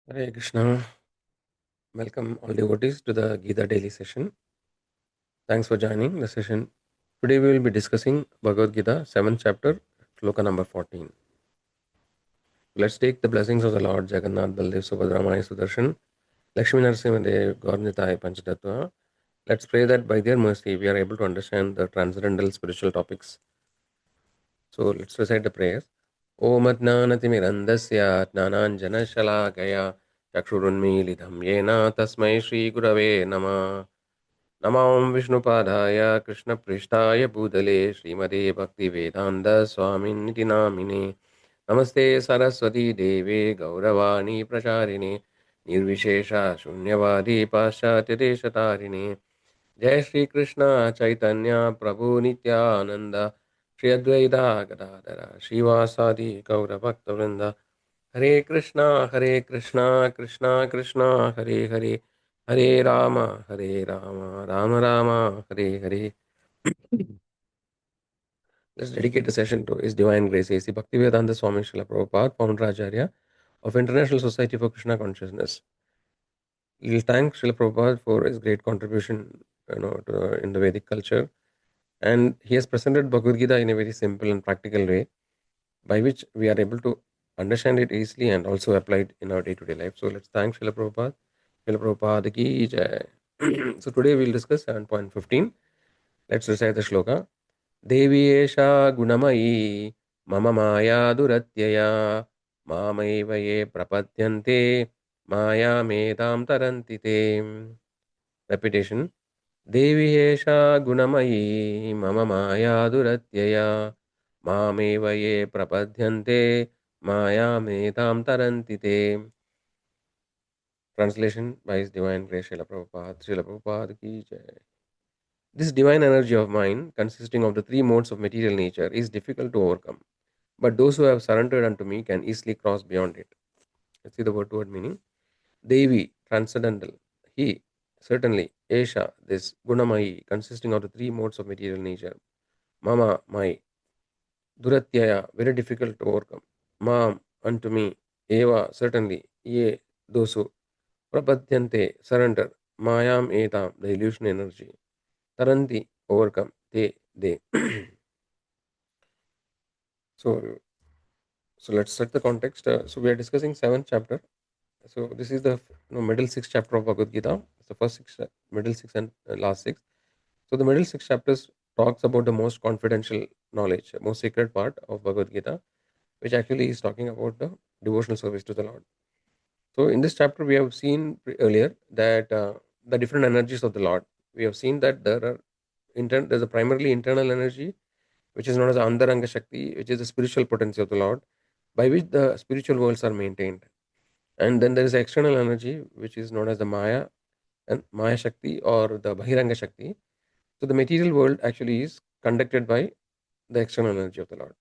Hare Krishna. Welcome all devotees to the Gita Daily session. Thanks for joining the session. Today we will be discussing Bhagavad Gita, 7th chapter, Sloka number 14. Let's take the blessings of the Lord Jagannath, Baldev, Subhadra, Maya, Sudarshan, Lakshmi Narasimhadev, Gaurnitai, Panchatattva. Let's pray that by their mercy we are able to understand the transcendental spiritual topics. So let's recite the prayers. Om Adnanatimirandasya Jnananjana Shalakaya Chakshurunmilidham Yena Tasmai Shri Gurave Namah नमां विष्णुपादाय कृष्णपृष्ठाय भूतले श्रीमते भक्तिवेदान्त स्वामिन्निति नामिने नमस्ते सरस्वती देवे गौरवाणी प्रचारिणे निर्विशेष शून्यवादी पाश्चात्यदेशतारिणे जय श्री कृष्ण चैतन्य प्रभु नित्यानंद श्री अद्वैता गदाधर श्रीवासादि गौरभक्तवृंद हरे Krishna Krishna Krishna Hare Hare Hare Ram Ram Ram Hare Hare. Let's dedicate the session to His Divine Grace, A.C. Bhaktivedanta Swami Srila Prabhupada, Founder Acharya of International Society for Krishna Consciousness. We will thank Srila Prabhupada for his great contribution, in the Vedic culture, and he has presented Bhagavad Gita in a very simple and practical way, by which we are able to understand it easily and also apply it in our day-to-day life. So let's thank Srila Prabhupada. Srila Prabhupada ki jai. So today we'll discuss 7.15. Let's recite the shloka. देवी एषा गुणमयी मम माया दुरत्यया मामैव ये प्रपद्यन्ते मायामेतां तरन्ति ते. Repetition. देवी एषा गुणमयी मम माया दुरत्यया मामेव ये प्रपद्यन्ते मायामेतां तरन्ति ते. Translation by His Divine Grace Srila Prabhupada. Srila Prabhupada ki jai. This divine energy of mind, consisting of the three modes of material nature, is difficult to overcome. But those who have surrendered unto me can easily cross beyond it. Let's see the word to word meaning. Devi, transcendental. He, certainly. Esha, this. Gunamayi, consisting of the three modes of material nature. Mama, my. Duratyaya, very difficult to overcome. Mam, unto me. Eva, certainly. Ye, those who. Prapadyante, surrender. Mayam etam, the illusion energy. Taranti, overcome. They. So, let's set the context. So we are discussing 7th chapter. So this is the middle 6th chapter of Bhagavad Gita. It's the first six, middle 6 and last 6. So the middle 6 chapters talks about the most confidential knowledge, most sacred part of Bhagavad Gita, which actually is talking about the devotional service to the Lord. So in this chapter, we have seen earlier that the different energies of the Lord. We have seen that there's a primarily internal energy, which is known as Andaranga Shakti, which is the spiritual potency of the Lord, by which the spiritual worlds are maintained. And then there is external energy, which is known as the Maya and Maya Shakti or the Bahiranga Shakti. So the material world actually is conducted by the external energy of the Lord.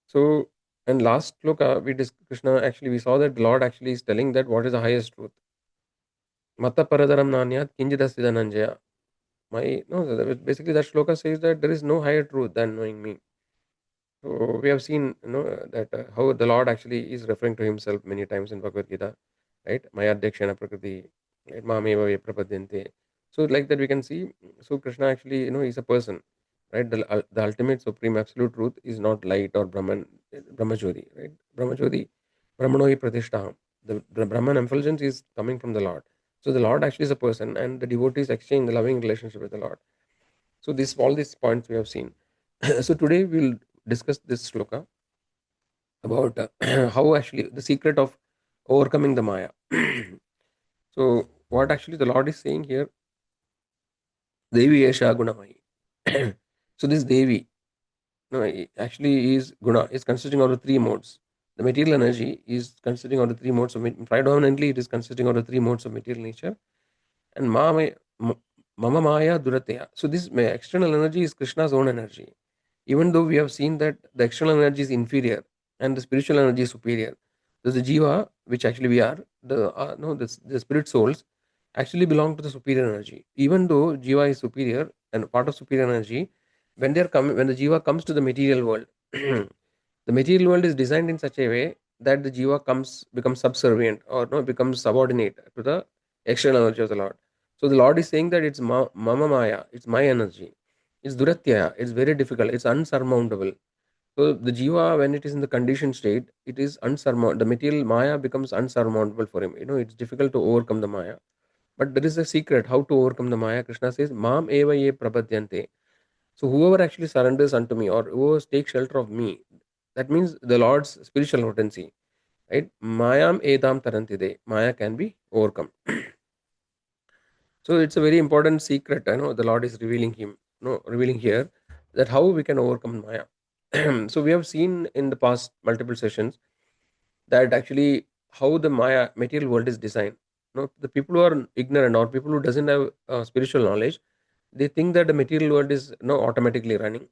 So, and last sloka, Krishna actually, we saw that the Lord actually is telling that what is the highest truth. Mata paradaram nanyat kinjidasya dhananjaya. Basically that shloka says that there is no higher truth than knowing me. So we have seen, that how the Lord actually is referring to himself many times in Bhagavad Gita, right? Maya Adhyakshana Prakriti, right? Mameva ye prapadyante. So like that we can see, so Krishna actually, is a person, right? The ultimate supreme absolute truth is not light or Brahmajyoti, right? Brahmajyoti, Brahmanoi Pratishtaham. The Brahman effulgence is coming from the Lord. So the Lord actually is a person and the devotees exchange the loving relationship with the Lord. So all these points we have seen. So today we'll discuss this sloka about how actually the secret of overcoming the Maya. So what actually the Lord is saying here, Devi Esha Gunamai. So this Devi, no, actually is Guna, is consisting of the three modes. The material energy is consisting of the three modes of predominantly it is consisting of the three modes of material nature. And Mama Maya Duratya. So this external energy is Krishna's own energy. Even though we have seen that the external energy is inferior and the spiritual energy is superior, so the jiva, which actually we are, the spirit souls, actually belong to the superior energy. Even though jiva is superior and part of superior energy, when the jiva comes to the material world, the material world is designed in such a way that the jiva becomes subservient, or no, becomes subordinate to the external energy of the Lord. So the Lord is saying that it's mama maya, it's my energy, it's duratyaya, it's very difficult, it's unsurmountable. So the jiva, when it is in the conditioned state, it is unsurmountable. The material maya becomes unsurmountable for him. It's difficult to overcome the maya. But there is a secret how to overcome the maya. Krishna says, "Mam eva ye prapadyante." So whoever actually surrenders unto me, or whoever takes shelter of me, that means the Lord's spiritual potency, right? Mayam edam tarantide. Maya can be overcome. So it's a very important secret. I know the Lord is revealing revealing here that how we can overcome Maya. So we have seen in the past multiple sessions that actually how the Maya material world is designed. The people who are ignorant, or people who doesn't have spiritual knowledge, they think that the material world is automatically running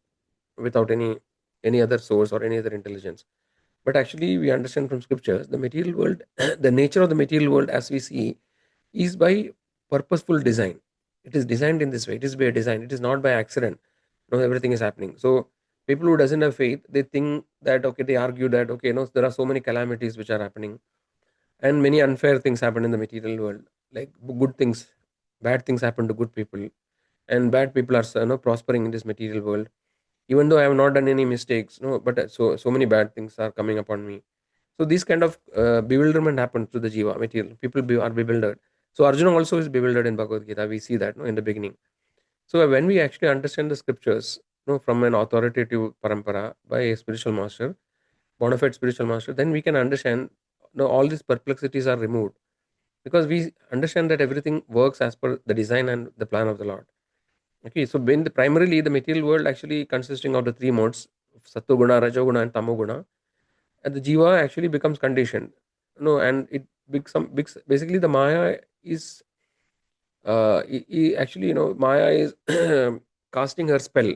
without any other source or any other intelligence. But actually, we understand from scriptures the material world, the nature of the material world as we see is by purposeful design. It is designed in this way. It is by design. It is not by accident. Everything is happening. So people who doesn't have faith, they think that okay, they argue that okay, there are so many calamities which are happening, and many unfair things happen in the material world. Like good things, bad things happen to good people, and bad people are prospering in this material world. Even though I have not done any mistakes, but so many bad things are coming upon me. So this kind of bewilderment happens to the jiva material. People are bewildered. So Arjuna also is bewildered in Bhagavad Gita. We see that in the beginning. So when we actually understand the scriptures, from an authoritative parampara by a spiritual master, bona fide spiritual master, then we can understand. All these perplexities are removed because we understand that everything works as per the design and the plan of the Lord. Okay, so primarily the material world actually consisting of the three modes, Sattva Guna, Rajoguna, and Tamoguna, and the jiva actually becomes conditioned. And it becomes basically the Maya is actually Maya is casting her spell,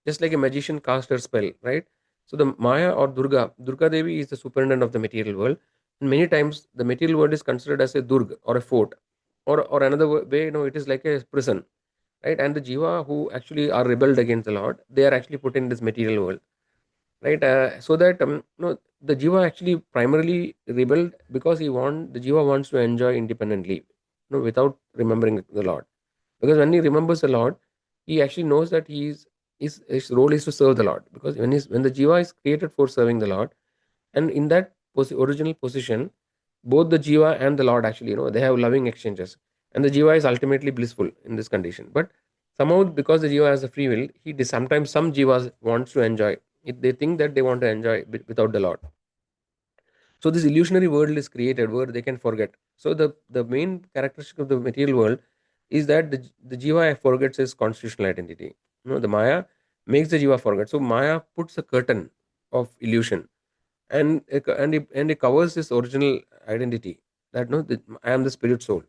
just like a magician cast her spell, right? So the Maya or Durga Devi is the superintendent of the material world, and many times the material world is considered as a durg or a fort, or another way, it is like a prison, right? And the jiva who actually are rebelled against the Lord, they are actually put in this material world, right? So that the jiva actually primarily rebelled because the jiva wants to enjoy independently, without remembering the Lord. Because when he remembers the Lord, he actually knows that his role is to serve the Lord. Because when the jiva is created for serving the Lord, and in that original position, both the jiva and the Lord actually, they have loving exchanges, and the jiva is ultimately blissful in this condition. But somehow, because the jiva has a free will, sometimes some jivas wants to enjoy. They think that they want to enjoy without the Lord. So this illusionary world is created where they can forget. So the main characteristic of the material world is that the jiva forgets his constitutional identity. The Maya makes the jiva forget. So Maya puts a curtain of illusion, and it covers his original identity, that I am the spirit soul,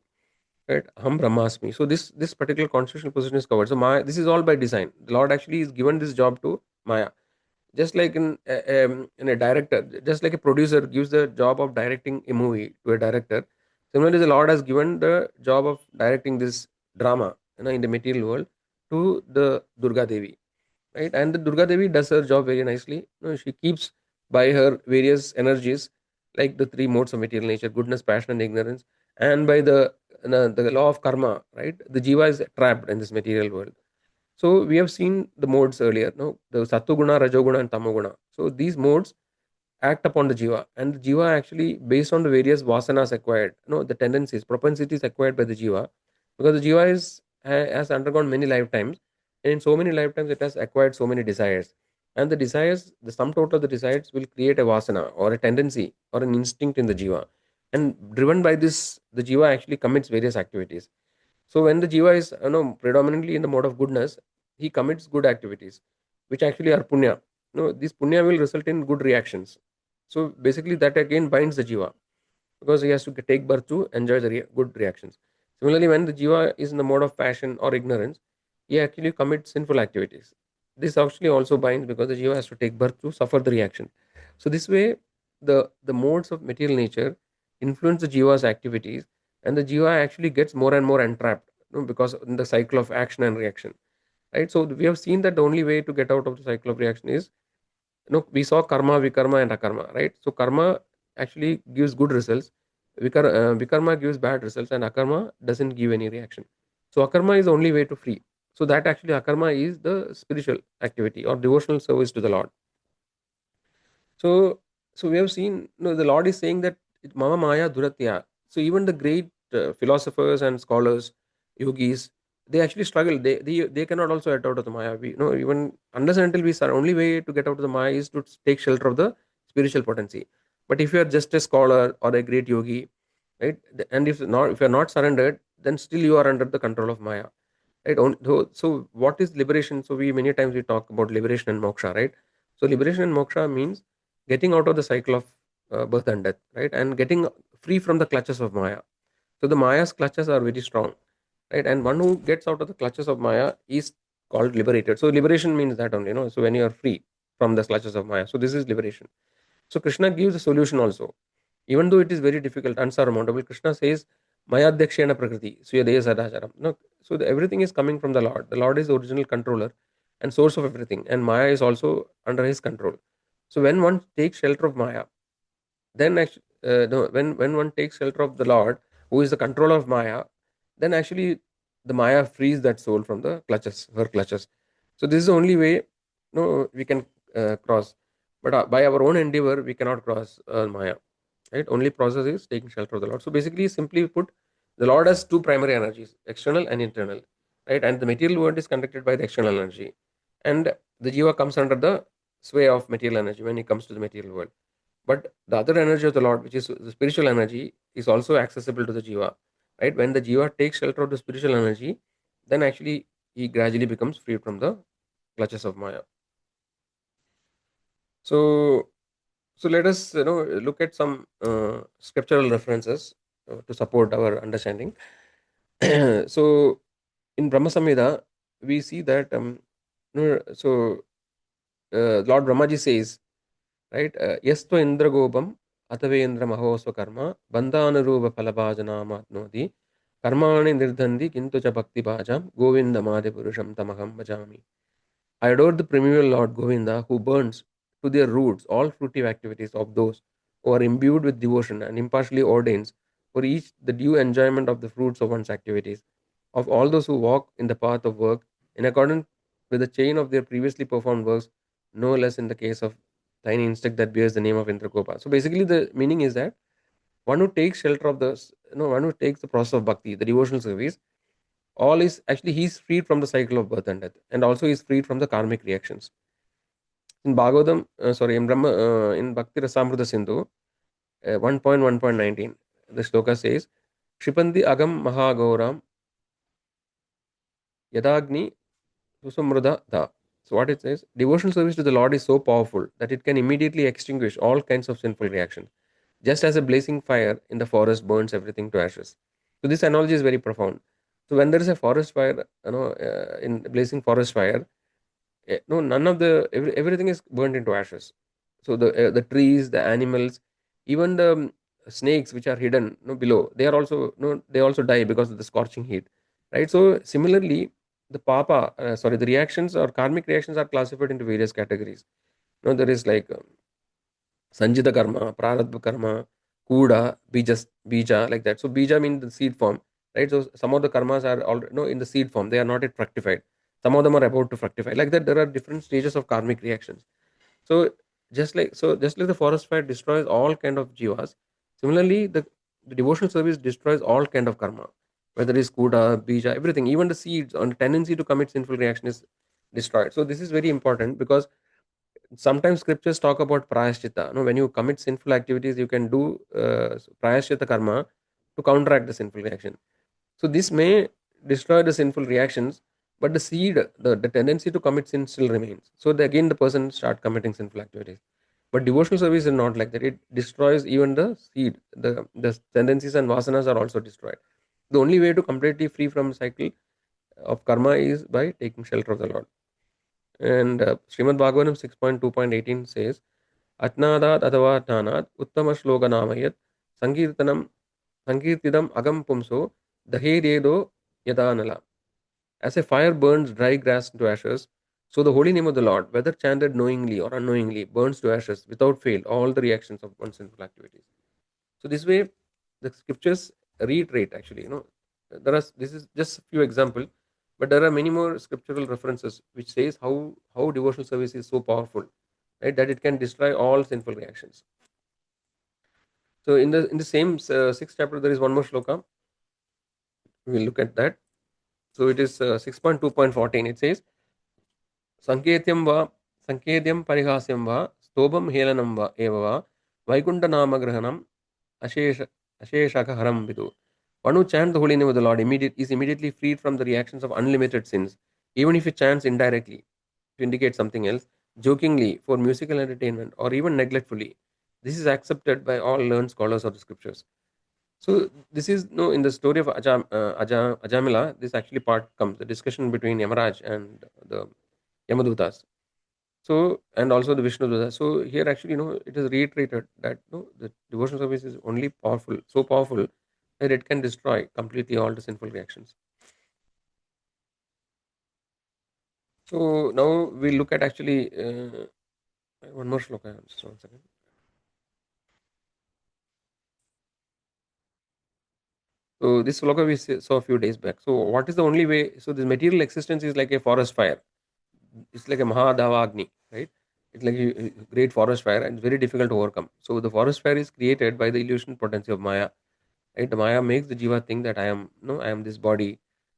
right? Hum brahmasmi. So this particular constitutional position is covered. So Maya, this is all by design. The Lord actually is given this job to Maya, just like in a director, just like a producer gives the job of directing a movie to a director. Similarly, the Lord has given the job of directing this drama, in the material world, to the Durga Devi, right? And the Durga Devi does her job very nicely. She keeps by her various energies, like the three modes of material nature: goodness, passion, and ignorance, and by the law of karma, right? The jiva is trapped in this material world. So we have seen the modes earlier, no? The Sattva-guna, Rajoguna, and Tamoguna. So these modes act upon the jiva, and the jiva actually, based on the various vasanas acquired, the tendencies, propensities acquired by the jiva, because the jiva has undergone many lifetimes, and in so many lifetimes it has acquired so many desires, and the sum total of the desires will create a vasana or a tendency or an instinct in the jiva, and driven by this, the jiva actually commits various activities. So when the jiva is predominantly in the mode of goodness, he commits good activities, which actually are punya. This punya will result in good reactions. So basically, that again binds the jiva, because he has to take birth to enjoy the good reactions. Similarly, when the jiva is in the mode of passion or ignorance, he actually commits sinful activities. This actually also binds, because the jiva has to take birth to suffer the reaction. So this way, the modes of material nature influence the jiva's activities, and the jiva actually gets more and more entrapped, because in the cycle of action and reaction, right? So we have seen that the only way to get out of the cycle of reaction is, we saw karma, vikarma, and akarma, right? So karma actually gives good results, vikarma gives bad results, and akarma doesn't give any reaction. So akarma is the only way to free. So that actually akarma is the spiritual activity or devotional service to the Lord. So, so we have seen, the Lord is saying that Mama Maya Duratya. So even the great philosophers and scholars, yogis, they actually struggle. They cannot also get out of the Maya. Even unless and until we start, only way to get out of the Maya is to take shelter of the spiritual potency. But if you are just a scholar or a great yogi, right, and if you are not surrendered, then still you are under the control of Maya. Right. So what is liberation? So we many times we talk about liberation and moksha, right? So liberation and moksha means getting out of the cycle of birth and death, right, and getting free from the clutches of Maya. So the Maya's clutches are very strong, right, and one who gets out of the clutches of Maya is called liberated. So liberation means that only, so when you are free from the clutches of Maya, so this is liberation. So Krishna gives a solution also, even though it is very difficult, unsurmountable. Krishna says, Mayadhyakshena Prakriti, Suyadeya Sadacharam. No, so everything is coming from the Lord. The Lord is the original controller and source of everything, and Maya is also under his control. So when one takes shelter of Maya, then actually, no, when one takes shelter of the Lord, who is the controller of Maya, then actually the Maya frees that soul from the clutches, her clutches. So this is the only way, we can cross. But by our own endeavor, we cannot cross Maya. Right? Only process is taking shelter of the Lord. So basically, simply put, the Lord has two primary energies, external and internal. Right? And the material world is conducted by the external energy. And the jiva comes under the sway of material energy when it comes to the material world. But the other energy of the Lord, which is the spiritual energy, is also accessible to the jiva. Right? When the jiva takes shelter of the spiritual energy, then actually he gradually becomes free from the clutches of Maya. So, so let us look at some scriptural references to support our understanding. So, in Brahma Samhita, we see that Lord Brahmaji says, right, Yasto Indra Gobam Atavendra Mahosva Karma Bandhanaruva Palabhajanam Karmani Nirdhandi Kintu Cha Bhakti Bhajam Govinda Madi Purusham Tamaham Bhajami. I adore the primeval Lord Govinda who burns to their roots all fruitive activities of those who are imbued with devotion and impartially ordains for each the due enjoyment of the fruits of one's activities. Of all those who walk in the path of work in accordance with the chain of their previously performed works, no less in the case of tiny insect that bears the name of Indrakopa. So basically, the meaning is that one who takes shelter of one who takes the process of bhakti, the devotional service, all is actually he's freed from the cycle of birth and death, and also he's freed from the karmic reactions. In Bhagavatam, in Bhakti Rasamrita Sindhu, 1.1.19, the sloka says, Shipandi Agam Mahagauram Yadagni Susamruda Da. So what it says, devotional service to the Lord is so powerful that it can immediately extinguish all kinds of sinful reactions, just as a blazing fire in the forest burns everything to ashes. So this analogy is very profound. So when there is a forest fire, in blazing forest fire, no, none of everything is burnt into ashes. So the trees, the animals, even the snakes which are hidden, below, they are also, they also die because of the scorching heat, right? So similarly, the reactions or karmic reactions are classified into various categories. There is like Sanjita karma, Prarabdha karma, Kuda, Bija, like that. So Bija means the seed form, right? So some of the karmas are already in the seed form, they are not yet fructified. Some of them are about to fructify. Like that, there are different stages of karmic reactions. So just like the forest fire destroys all kind of jivas, similarly the devotional service destroys all kind of karma, whether it's Kuda, Bija, everything, even the seeds on the tendency to commit sinful reaction is destroyed. So this is very important because sometimes scriptures talk about prayaschitta. When you commit sinful activities, you can do prayaschitta karma to counteract the sinful reaction. So this may destroy the sinful reactions, but the seed, the tendency to commit sin still remains. So again, the person start committing sinful activities. But devotional service is not like that. It destroys even the seed. The tendencies and vasanas are also destroyed. The only way to completely free from cycle of karma is by taking shelter of the Lord. And Srimad Bhagavatam 6.2.18 says, Atnadat Adava Tanat Uttama Shloka Namayat Sankirtanam Sankirtidam Agam Pumso Dahe Dedo Yadanala. As a fire burns dry grass into ashes, So the holy name of the Lord, whether chanted knowingly or unknowingly, burns to ashes without fail all the reactions of one's sinful activities. So this way, the scriptures reiterate actually. This is just a few examples, but there are many more scriptural references which says how devotional service is so powerful, right? That it can destroy all sinful reactions. So in the same sixth chapter, there is one more shloka. We'll look at that. So it is 6.2.14. It says, "Sanketyam va sanketyam parihasyam va stobam helanam va eva va vaikunta namagrahanam ashesha asheshakaharam vidu." One who chants the holy name of the Lord is immediately freed from the reactions of unlimited sins, even if he chants indirectly to indicate something else, jokingly for musical entertainment, or even neglectfully. This is accepted by all learned scholars of the scriptures. So this is no in the story of Ajamila. This actually part comes the discussion between Yamaraj and the Yamadutas. So and also the Vishnu Dutas. So here actually it is reiterated that the devotional service is only powerful, so powerful that it can destroy completely all the sinful reactions. So now we look at actually one more shloka. Just one second. So this shloka we saw a few days back. So what is the only way? So this material existence is like a forest fire. It's like a Mahadavagni, right? It's like a great forest fire and it's very difficult to overcome. So the forest fire is created by the illusion potency of Maya, right? The Maya makes the jiva think that I am no, I am this body,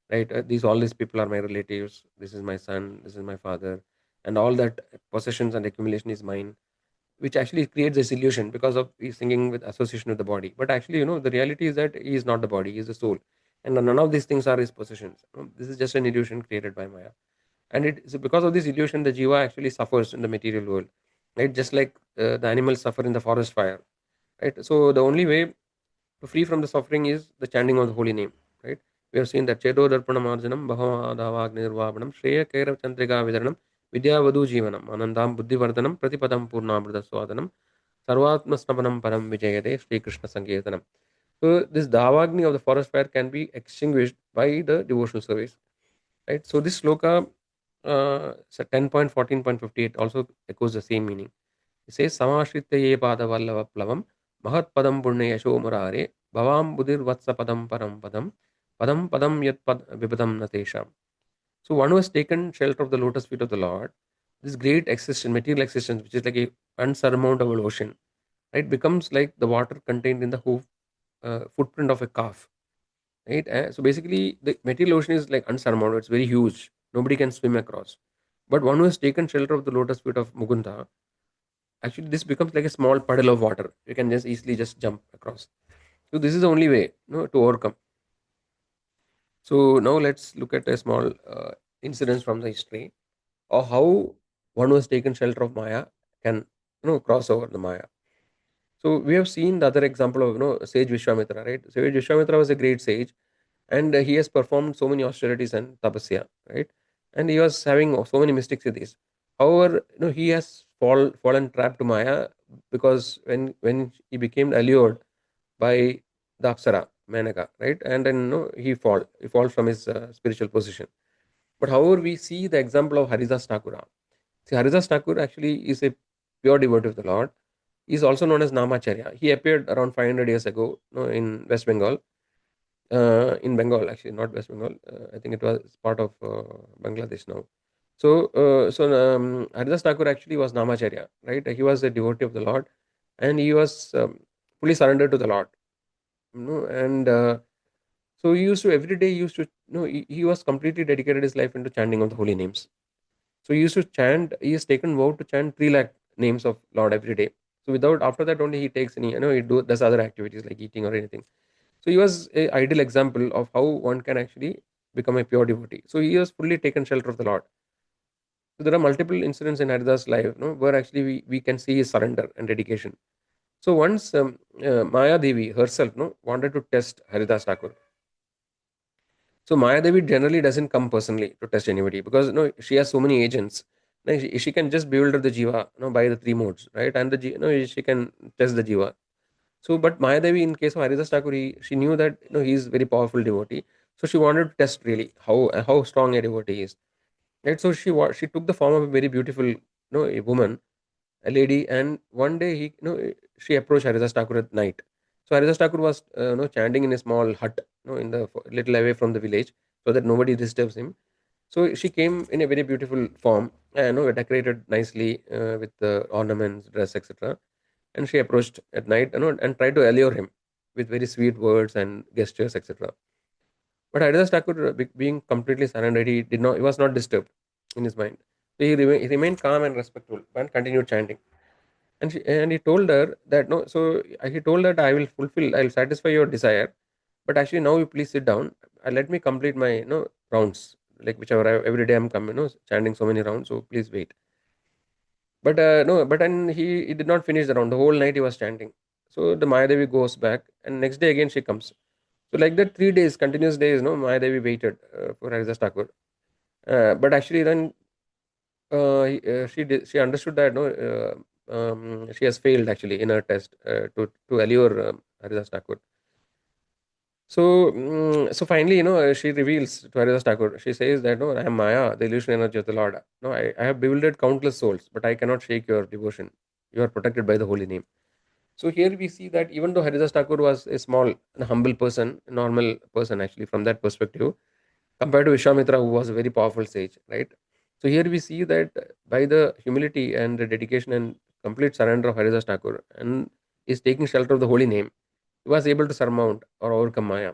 right? All these people are my relatives. This is my son. This is my father, and all that possessions and accumulation is mine, which actually creates this illusion because of he's thinking with association with the body. But actually, the reality is that he is not the body; he is the soul, and none of these things are his possessions. This is just an illusion created by Maya, and because of this illusion, the jiva actually suffers in the material world, right? Just like the animals suffer in the forest fire, right? So the only way to free from the suffering is the chanting of the holy name, right? We have seen that Chedo Darpanam Arjanam, Bhavadavagnirvapanam, Shreya Kairav Chandrika Vidaranam, Vidya Vadu Jivanam, Anandam Buddhivardhanam, Pratipadam Purnamrita Swadanam, Sarvatma Snapanam Param Vijayade, Sri Krishna Sankirtanam. So this Davagni of the forest fire can be extinguished by the devotional service, right? So this sloka, 10.14.58 also echoes the same meaning. It says, "Samashritya ye padavallava plavam, mahat padam punya yasho murare, bhavam budir vatsa padam param padam, padam padam yat pad vibadam natesham." So one who has taken shelter of the lotus feet of the Lord, this great existence, material existence, which is like a unsurmountable ocean, right, becomes like the water contained in the footprint of a calf, right? So basically, the material ocean is like unsurmountable; it's very huge. Nobody can swim across. But one who has taken shelter of the lotus feet of Mukunda, actually this becomes like a small puddle of water. You can just easily just jump across. So this is the only way, to overcome. So now let's look at a small incidents from the history of how one who has taken shelter of Maya can cross over the Maya. So we have seen the other example of sage Vishwamitra, right? Sage Vishwamitra was a great sage, and he has performed so many austerities and tapasya, right? And he was having so many mystic siddhis. However, he has fallen trapped to Maya because when he became allured by the Apsara Manaka, right? And then he falls from his spiritual position. But however, we see the example of Haridas Thakura. See, Haridas Thakur actually is a pure devotee of the Lord. He is also known as Namacharya. He appeared around 500 years ago, in West Bengal, in Bengal, actually, not West Bengal. I think it was part of Bangladesh now. So Haridas Thakur actually was Namacharya, right? He was a devotee of the Lord, and he was fully surrendered to the Lord. And so he used to every day. He used to, he was completely dedicated his life into chanting of the holy names. So he used to chant. He has taken vow to chant 3 lakh names of Lord every day. So without after that only he takes any, he does other activities like eating or anything. So he was a ideal example of how one can actually become a pure devotee. So he has fully taken shelter of the Lord. So there are multiple incidents in Haridas' life, where actually we can see his surrender and dedication. So once Maya Devi herself, wanted to test Haridas Thakur. So Maya Devi generally doesn't come personally to test anybody because she has so many agents. She can just bewilder the jiva, by the 3 modes, right? And she can test the jiva. So, but Mayadevi, in case of Haridas Thakur, she knew that he is very powerful devotee. So she wanted to test really how strong a devotee is. Right, so she took the form of a very beautiful, a woman, a lady, and one day she approached Haridas Thakur at night. So Haridas Thakur was chanting in a small hut, in the little away from the village, so that nobody disturbs him. So she came in a very beautiful form, decorated nicely with the ornaments, dress, etc. And she approached at night, and tried to allure him with very sweet words and gestures, etc. But Haridas Thakur, being completely surrendered, he was not disturbed in his mind. So he remained calm and respectful and continued chanting. And he told her that no, so he told her that I'll satisfy your desire, but actually now you please sit down. Let me complete my rounds, like whichever every day I'm coming, chanting so many rounds. So please wait. But no, but then he did not finish the round. The whole night he was chanting. So the Mayadevi goes back, and next day again she comes. So like that, 3 days, continuous days, no, Mayadevi waited for Haridas Thakur. But actually, then she understood that no, she has failed actually in her test to allure Haridas Thakur. So finally, she reveals to Haridas Thakur. She says that no, I am Maya, the illusion energy of the Lord. No, I have bewildered countless souls, but I cannot shake your devotion. You are protected by the holy name. So here we see that even though Haridas Thakur was a small, and humble person, a normal person actually from that perspective, compared to Vishwamitra, who was a very powerful sage, right? So here we see that by the humility and the dedication and complete surrender of Haridas Thakur and is taking shelter of the holy name, he was able to surmount or overcome Maya.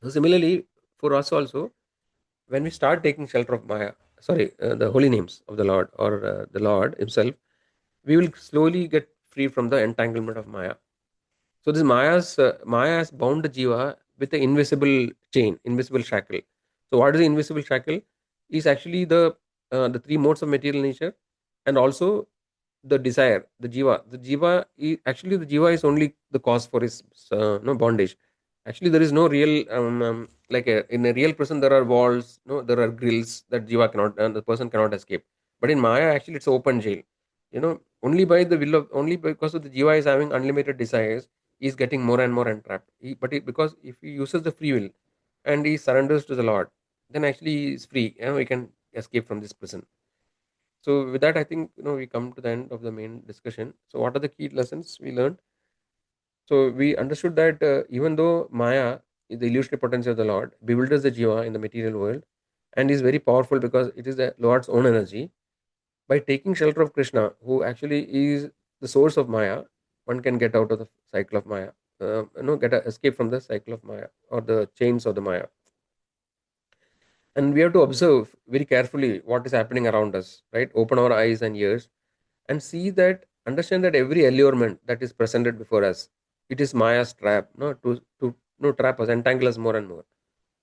So similarly, for us also, when we start taking shelter of Maya, the holy names of the Lord or the Lord Himself, we will slowly get free from the entanglement of Maya. So this Maya has bound the jiva with the invisible chain, invisible shackle. So what is the invisible shackle? Is actually the three modes of material nature, and also the desire, the jiva. Actually the jiva is only the cause for his no bondage. Actually, there is no real like in a real prison there are walls, no, there are grills that jiva cannot and the person cannot escape. But in Maya, actually, it's open jail. Only by the will of only because of the jiva is having unlimited desires, he's getting more and more entrapped. Because if he uses the free will and he surrenders to the Lord, then actually he is free. He can escape from this prison. So with that, I think we come to the end of the main discussion. So what are the key lessons we learned? So we understood that even though Maya is the illusionary potency of the Lord, bewilders the jiva in the material world, and is very powerful because it is the Lord's own energy. By taking shelter of Krishna, who actually is the source of Maya, one can get out of the cycle of Maya. Get a escape from the cycle of Maya or the chains of the Maya. And we have to observe very carefully what is happening around us, right? Open our eyes and ears and see that, understand that every allurement that is presented before us, it is Maya's trap, no, to no trap us, entangle us more and more.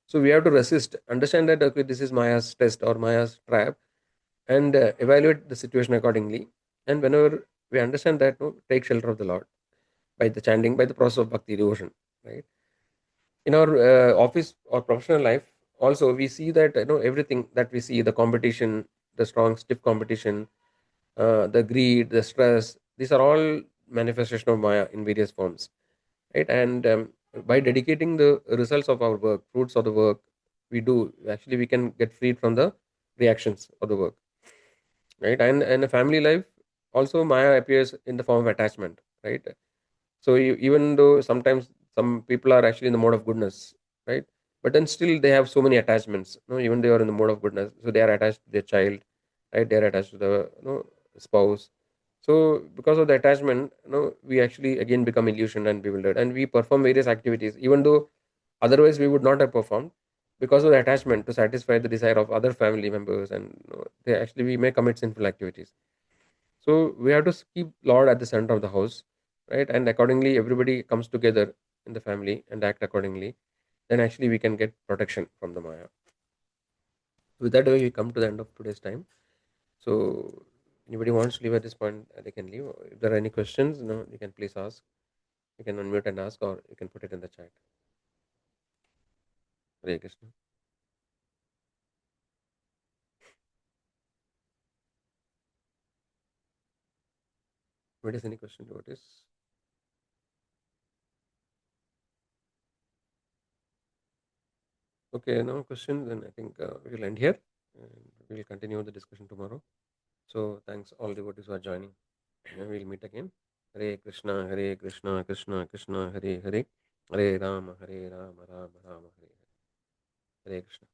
So we have to resist, understand that okay, this is Maya's test or Maya's trap, and evaluate the situation accordingly. And whenever we understand that, no, take shelter of the Lord by the chanting, by the process of bhakti devotion, right? In our office or professional life also we see that everything that we see, the competition, the strong stiff competition, the greed, the stress, these are all manifestation of Maya in various forms, right? And by dedicating the results of our work, fruits of the work we do, actually we can get freed from the reactions of the work, right? And a family life also, Maya appears in the form of attachment, right? So even though sometimes some people are actually in the mode of goodness, right? But then still they have so many attachments. Even they are in the mode of goodness, so they are attached to their child, right? They are attached to the spouse. So because of the attachment, we actually again become illusioned and bewildered, and we perform various activities, even though otherwise we would not have performed, because of the attachment to satisfy the desire of other family members, and they actually we may commit sinful activities. So we have to keep Lord at the center of the house, right? And accordingly, everybody comes together in the family and act accordingly. Then actually we can get protection from the Maya. With that, we come to the end of today's time. So anybody wants to leave at this point, they can leave. If there are any questions, you can please ask. You can unmute and ask, or you can put it in the chat. Hare Krishna. What is any question? What is okay? No question. Then I think we will end here. and we'll continue the discussion tomorrow. So thanks all devotees who are joining. We'll meet again. Hare Krishna, Krishna Krishna, Hare Hare, Hare Rama, Rama Rama, Hare Hare. Hare Krishna.